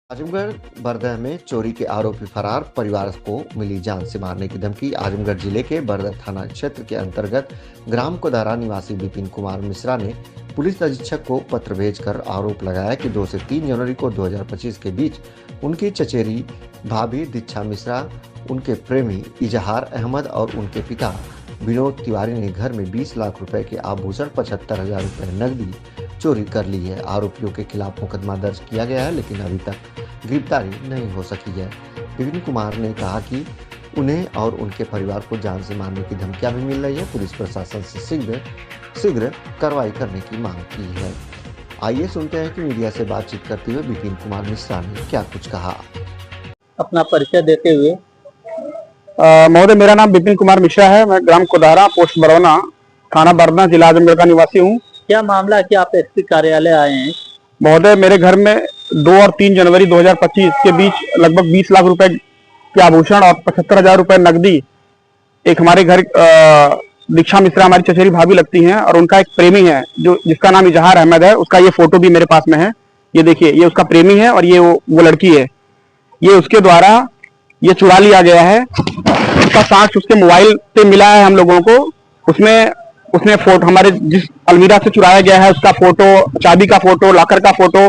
आजमगढ़ बरदह में चोरी के आरोपी फरार, परिवार को मिली जान से मारने की धमकी। आजमगढ़ जिले के बरदह थाना क्षेत्र के अंतर्गत ग्राम कोदारा निवासी विपिन कुमार मिश्रा ने पुलिस अधीक्षक को पत्र भेजकर आरोप लगाया कि 2 से 3 जनवरी को 2025 के बीच उनकी चचेरी भाभी दीक्षा मिश्रा, उनके प्रेमी इजहार अहमद और उनके पिता विनोद तिवारी ने घर में 20 लाख रुपए के आभूषण, 75,000 रुपए नकदी चोरी कर ली है। आरोपियों के खिलाफ मुकदमा दर्ज किया गया है, लेकिन अभी तक गिरफ्तारी नहीं हो सकी है। विपिन कुमार ने कहा कि उन्हें और उनके परिवार को जान से मारने की धमकियां भी मिल रही है। पुलिस प्रशासन से शीघ्र कार्रवाई करने की मांग की है। आइए सुनते हैं कि मीडिया से बातचीत करते हुए विपिन कुमार मिश्रा ने क्या कुछ कहा। अपना परिचय देते हुए। महोदय, मेरा नाम विपिन कुमार मिश्रा है। मैं ग्राम कोदारा, पोस्ट बरौना, थाना बरदह, जिला आजमगढ़ का निवासी हूँ। क्या मामला है कि आप एसपी कार्यालय आए हैं? महोदय, मेरे घर में 2 और 3 जनवरी 2025 के बीच लगभग 20 लाख रुपए के आभूषण और 75,000 रुपए नकदी एक हमारे घर दीक्षा मिश्रा हमारी चचेरी भाभी लगती हैं और उनका एक प्रेमी है जो जिसका नाम इजहार अहमद है। उसका ये फोटो भी मेरे पास में है। ये देखिए, ये उसका प्रेमी है और ये वो लड़की है। ये उसके द्वारा ये चुरा लिया गया है। उसका साक्ष्य उसके मोबाइल पे मिला है हम लोगों को। उसने फोटो हमारे जिस अलमीरा से चुराया गया है उसका फोटो, चाबी का फोटो, लॉकर का फोटो,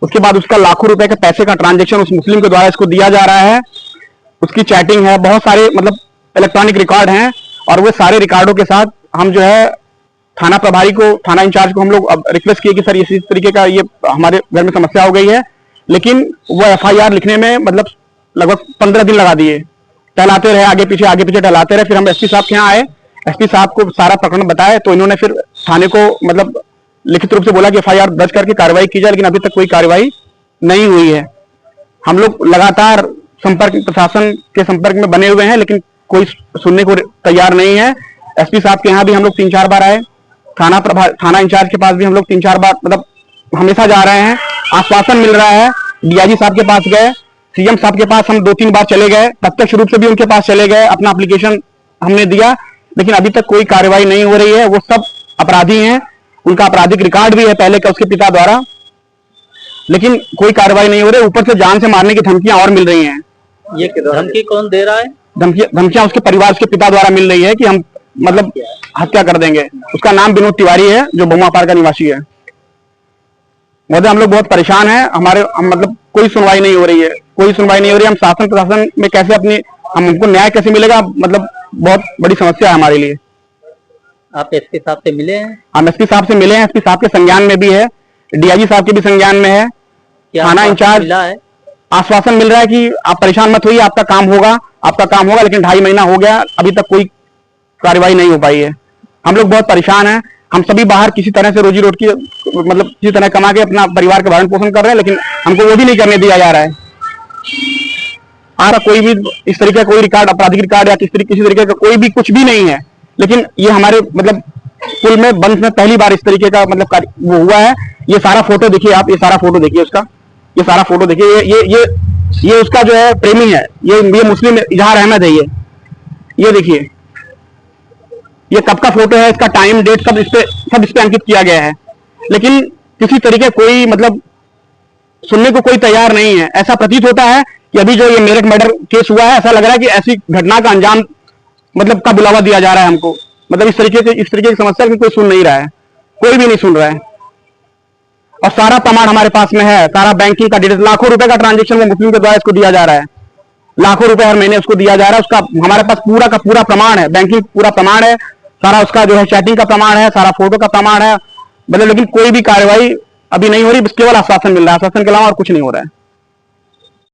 उसके बाद उसका लाखों रुपए के पैसे का ट्रांजैक्शन उस मुस्लिम के द्वारा इसको दिया जा रहा है। उसकी चैटिंग है, बहुत सारे मतलब इलेक्ट्रॉनिक रिकॉर्ड हैं और वो सारे रिकॉर्डों के साथ हम जो है थाना प्रभारी को, थाना इंचार्ज को हम लोग अब रिक्वेस्ट किए कि सर इसी तरीके का ये हमारे घर में समस्या हो गई है, लेकिन वो FIR लिखने में मतलब लगभग 15 दिन लगा दिए। टहलाते रहे, आगे पीछे टहलाते रहे। फिर हम SP साहब के यहाँ आए, SP साहब को सारा प्रकरण बताए तो इन्होंने फिर थाने को मतलब लिखित रूप से बोला कि FIR दर्ज करके कार्रवाई की जाए, लेकिन अभी तक कोई कार्रवाई नहीं हुई है। हम लोग लगातार प्रशासन के संपर्क में बने हुए हैं, लेकिन कोई सुनने को तैयार नहीं है। SP साहब के यहाँ भी हम लोग 3-4 बार आए, थाना इंचार्ज के पास भी हम लोग 3-4 बार मतलब हमेशा जा रहे हैं, आश्वासन मिल रहा है। DIG साहब के पास गए, CM साहब के पास हम 2-3 बार चले गए, प्रत्यक्ष रूप से भी उनके पास चले गए, अपना एप्लीकेशन हमने दिया, लेकिन अभी तक कोई कार्रवाई नहीं हो रही है। वो सब अपराधी हैं, उनका आपराधिक रिकॉर्ड भी है पहले का उसके पिता द्वारा, लेकिन कोई कार्रवाई नहीं हो रही। ऊपर से जान से मारने की धमकियां और मिल रही हैं। ये धमकी कौन दे रहा है? धमकियां उसके परिवार, उसके पिता द्वारा मिल रही है कि हम मतलब हत्या कर देंगे। उसका नाम विनोद तिवारी है जो बहुमापार का निवासी है। महोदय, हम लोग बहुत परेशान हैं। मतलब कोई सुनवाई नहीं हो रही है, हम शासन प्रशासन में कैसे हमको न्याय कैसे मिलेगा, मतलब बहुत बड़ी समस्या है हमारे लिए। आप SP साहब से मिले हैं? हम SP साहब से मिले हैं, SP साहब के संज्ञान में भी है, DIG साहब के भी संज्ञान में है। थाना इंचार्ज आश्वासन मिल रहा है कि आप परेशान मत होइए, आपका काम होगा, लेकिन 2.5 महीना हो गया, अभी तक कोई कार्रवाई नहीं हो पाई है। हम लोग बहुत परेशान हैं। हम सभी बाहर किसी तरह से रोजी रोटी मतलब किसी तरह कमा के अपना परिवार का भरण पोषण कर रहे हैं, लेकिन हमको वो भी नहीं करने दिया जा रहा है। कोई भी इस तरीके का कोई रिकॉर्ड, आपराधिक रिकॉर्ड या किसी तरीके का कोई भी कुछ भी नहीं है, लेकिन ये हमारे मतलब कुल में वंश में पहली बार इस तरीके का मतलब वो हुआ है। ये सारा फोटो देखिए आप, ये सारा फोटो देखिए उसका, ये सारा फोटो देखिए। ये उसका जो है प्रेमी है, ये मुस्लिम इजहार अहमद है। ये देखिए, ये कब का फोटो है, इसका टाइम डेट सब इस पे अंकित किया गया है, लेकिन किसी तरीके कोई मतलब सुनने को कोई तैयार नहीं है। ऐसा प्रतीत होता है कि अभी जो ये मेरठ मर्डर केस हुआ है, ऐसा लग रहा है कि ऐसी घटना का अंजाम मतलब का बुलावा दिया जा रहा है हमको। मतलब इस तरीके की समस्या की कोई सुन नहीं रहा है, कोई भी नहीं सुन रहा है। और सारा प्रमाण हमारे पास में है, सारा बैंकिंग का डिटेल, लाखों रुपए का ट्रांजेक्शन वो मुस्लिम के द्वारा इसको दिया जा रहा है, लाखों रुपए हर महीने उसको दिया जा रहा है। उसका हमारे पास पूरा का पूरा प्रमाण है, बैंकिंग पूरा प्रमाण है, सारा उसका जो है चैटिंग का प्रमाण है, सारा फोटो का प्रमाण है। मतलब लेकिन कोई भी कार्रवाई अभी नहीं हो रही, बस केवल आश्वासन मिल रहा है। आश्वासन के अलावा और कुछ नहीं हो रहा है।